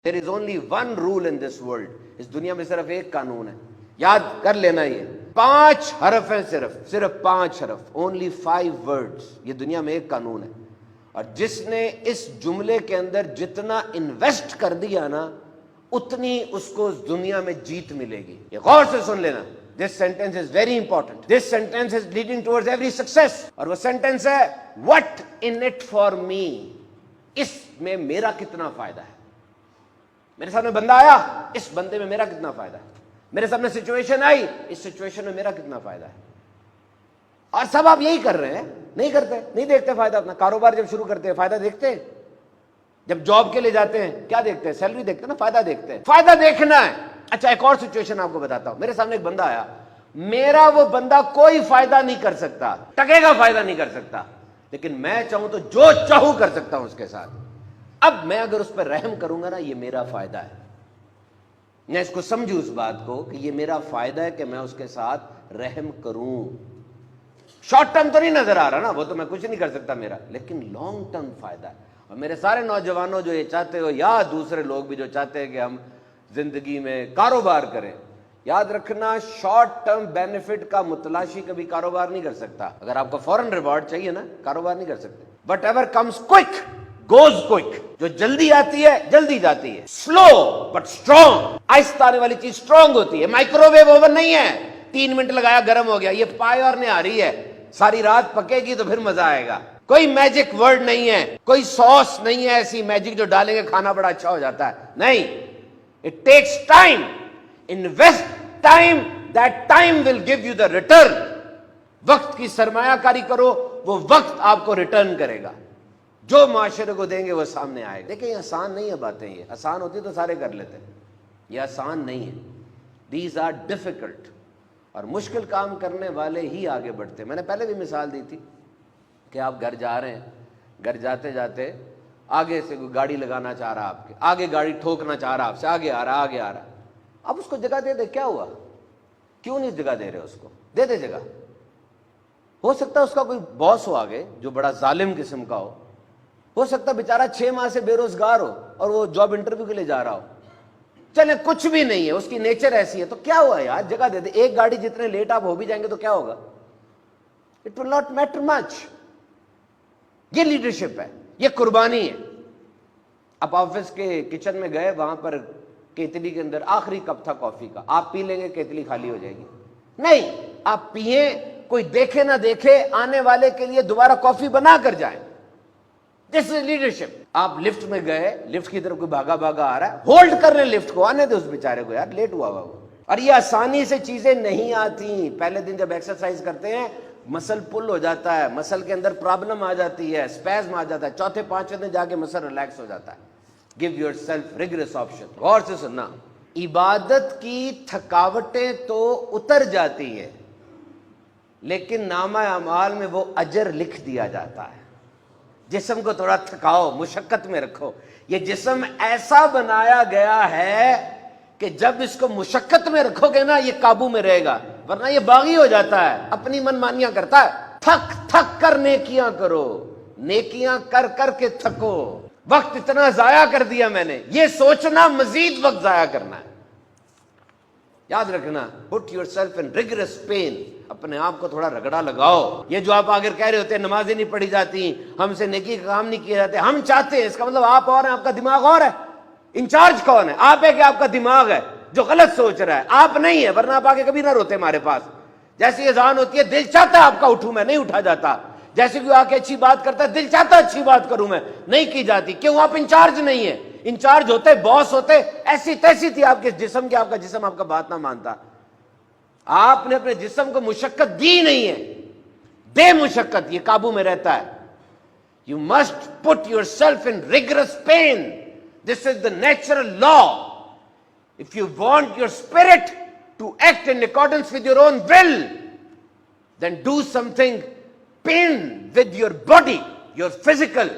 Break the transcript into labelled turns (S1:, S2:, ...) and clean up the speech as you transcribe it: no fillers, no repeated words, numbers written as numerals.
S1: There is only one rule in this world. اس دنیا میں صرف ایک قانون ہے, یاد کر لینا, یہ 5 حرف ہیں, صرف 5 حرف, only 5 words. یہ دنیا میں ایک قانون ہے, اور جس نے اس جملے کے اندر جتنا انویسٹ کر دیا نا, اتنی اس کو اس دنیا میں جیت ملے گی. یہ غور سے سن لینا. This sentence is very important. This sentence is leading towards every success. اور وہ sentence ہے, what in it for me. اس میں میرا کتنا فائدہ ہے. میرے سامنے بندہ آیا, اس بندے میں میرا کتنا فائدہ ہے. میرے سامنے سچویشن آئی, اس سچویشن میں میرا کتنا فائدہ ہے. اور سب آپ یہی کر رہے ہیں, نہیں کرتے, نہیں دیکھتے فائدہ اپنا. کاروبار جب شروع کرتے ہیں فائدہ دیکھتے ہیں, جب جاب کے لیے جاتے ہیں کیا دیکھتے ہیں, سیلری دیکھتے ہیں نا, فائدہ دیکھتے ہیں. فائدہ دیکھنا ہے. اچھا ایک اور سچویشن آپ کو بتاتا ہوں. میرے سامنے ایک بندہ آیا, میرا وہ بندہ کوئی فائدہ نہیں کر سکتا, ٹکے گا فائدہ نہیں کر سکتا, لیکن میں چاہوں تو جو چاہوں کر سکتا ہوں اس کے ساتھ. اب میں اگر اس پر رحم کروں گا نا, یہ میرا فائدہ ہے. میں اس کو سمجھوں اس بات کو کہ یہ میرا فائدہ ہے کہ میں اس کے ساتھ رحم کروں. شارٹ ٹرم تو نہیں نظر آ رہا نا, وہ تو میں کچھ نہیں کر سکتا میرا, لیکن لانگ ٹرم فائدہ ہے. اور میرے سارے نوجوانوں جو یہ چاہتے ہو, یا دوسرے لوگ بھی جو چاہتے ہیں کہ ہم زندگی میں کاروبار کریں, یاد رکھنا شارٹ ٹرم بینیفٹ کا متلاشی کبھی کاروبار نہیں کر سکتا. اگر آپ کو فوراً ریوارڈ چاہیے نا, کاروبار نہیں کر سکتے. What ever comes quick goes quick. جو جلدی آتی ہے جلدی جاتی ہے. سلو بٹ اسٹرانگ. آہستہ آنے والی چیز اسٹرانگ ہوتی ہے. مائکرو ویو اوون نہیں ہے, 3 منٹ لگایا گرم ہو گیا. یہ پائے اور نہیں آ رہی ہے, ساری رات پکے گی تو پھر مزہ آئے گا. کوئی میجک ورڈ نہیں ہے, کوئی سوس نہیں ہے ایسی میجک جو ڈالیں گے کھانا بڑا اچھا ہو جاتا ہے. نہیں, it takes time. Invest time, that time will give you the return. وقت کی سرمایہ کاری کرو, وہ وقت آپ کو ریٹرن کرے گا. جو معاشرے کو دیں گے وہ سامنے آئے گا. دیکھیں یہ آسان نہیں ہے باتیں, یہ آسان ہوتی تو سارے کر لیتے, یہ آسان نہیں ہے. These are difficult. اور مشکل کام کرنے والے ہی آگے بڑھتے. میں نے پہلے بھی مثال دی تھی کہ آپ گھر جا رہے ہیں, گھر جاتے جاتے آگے سے کوئی گاڑی لگانا چاہ رہا, آپ کے آگے گاڑی ٹھوکنا چاہ رہا, آپ سے آگے آ رہا, آگے آ رہا. اب اس کو جگہ دے دے, کیا ہوا, کیوں نہیں جگہ دے رہے اس کو, دے دے جگہ. ہو سکتا ہے اس کا کوئی باس ہو آگے جو بڑا ظالم قسم کا ہو سکتا ہے بیچارہ 6 ماہ سے بے روزگار ہو اور وہ جاب انٹرویو کے لیے جا رہا ہو. چلے کچھ بھی نہیں ہے, اس کی نیچر ایسی ہے, تو کیا ہوا یار, جگہ دے دے. ایک گاڑی جتنے لیٹ آپ ہو بھی جائیں گے تو کیا ہوگا, اٹ ول ناٹ میٹر مچ. یہ لیڈرشپ ہے, یہ قربانی ہے. آپ آفس کے کچن میں گئے, وہاں پر کیتلی کے اندر آخری کپ تھا کافی کا, آپ پی لیں گے کیتلی خالی ہو جائے گی. نہیں, آپ پئیں, کوئی دیکھے نہ دیکھے, آنے والے کے لیے دوبارہ کافی بنا کر جائیں. دس از لیڈرشپ. آپ لفٹ میں گئے, لفٹ کی طرف کوئی بھاگا بھاگا آ رہا ہے, ہولڈ کر لیں لفٹ کو, آنے دے اس بیچارے کو, یار لیٹ ہوا ہوا وہ. اور یہ آسانی سے چیزیں نہیں آتی. پہلے دن جب ایکسرسائز کرتے ہیں مسل پل ہو جاتا ہے, مسل کے اندر پرابلم آ جاتی ہے, اسپیزم آ جاتا ہے, چوتھے 5ویں دن جا کے مسل ریلیکس ہو جاتا ہے. Give yourself regress option. غور سے سننا, عبادت کی تھکاوٹیں تو اتر جاتی ہے, لیکن نامہ اعمال میں وہ اجر لکھ دیا جاتا ہے. جسم کو تھوڑا تھکاؤ, مشقت میں رکھو. یہ جسم ایسا بنایا گیا ہے کہ جب اس کو مشقت میں رکھو گے نا, یہ قابو میں رہے گا, ورنہ یہ باغی ہو جاتا ہے, اپنی من مانیاں کرتا ہے. تھک تھک کر نیکیاں کرو, نیکیاں کر کر کے تھکو. وقت اتنا ضائع کر دیا میں نے, یہ سوچنا مزید وقت ضائع کرنا ہے. یاد رکھنا, put yourself in rigorous pain. اپنے آپ کو تھوڑا رگڑا لگاؤ. یہ جو آپ آگے کہہ رہے ہوتے ہیں نمازیں نہیں پڑھی جاتی, ہم سے نیکی کا کام نہیں کیے جاتے, ہم چاہتے ہیں, اس کا مطلب آپ اور ہیں, آپ کا دماغ اور ہے. انچارج کون ہے, آپ ہے کہ آپ کا دماغ ہے جو غلط سوچ رہا ہے, آپ نہیں ہے, ورنہ آپ آگے کبھی نہ روتے ہمارے پاس. جیسی اذان ہوتی ہے دل چاہتا ہے آپ کا اٹھوں, میں نہیں اٹھا جاتا. جیسے کوئی آ کے اچھی بات کرتا ہے, دل چاہتا ہے اچھی بات کروں, میں نہیں کی جاتی. کیوں, آپ انچارج نہیں ہیں. انچارج ہوتے, باس ہوتے, ایسی تیسی تھی آپ کے جسم کی, آپ کا جسم آپ کا بات نہ مانتا. آپ نے اپنے جسم کو مشقت دی نہیں ہے, دے مشقت, یہ قابو میں رہتا ہے. You must put yourself in rigorous pain. This is the natural law. If you want your spirit to act in accordance with your own will, then do something pain with your body, your physical.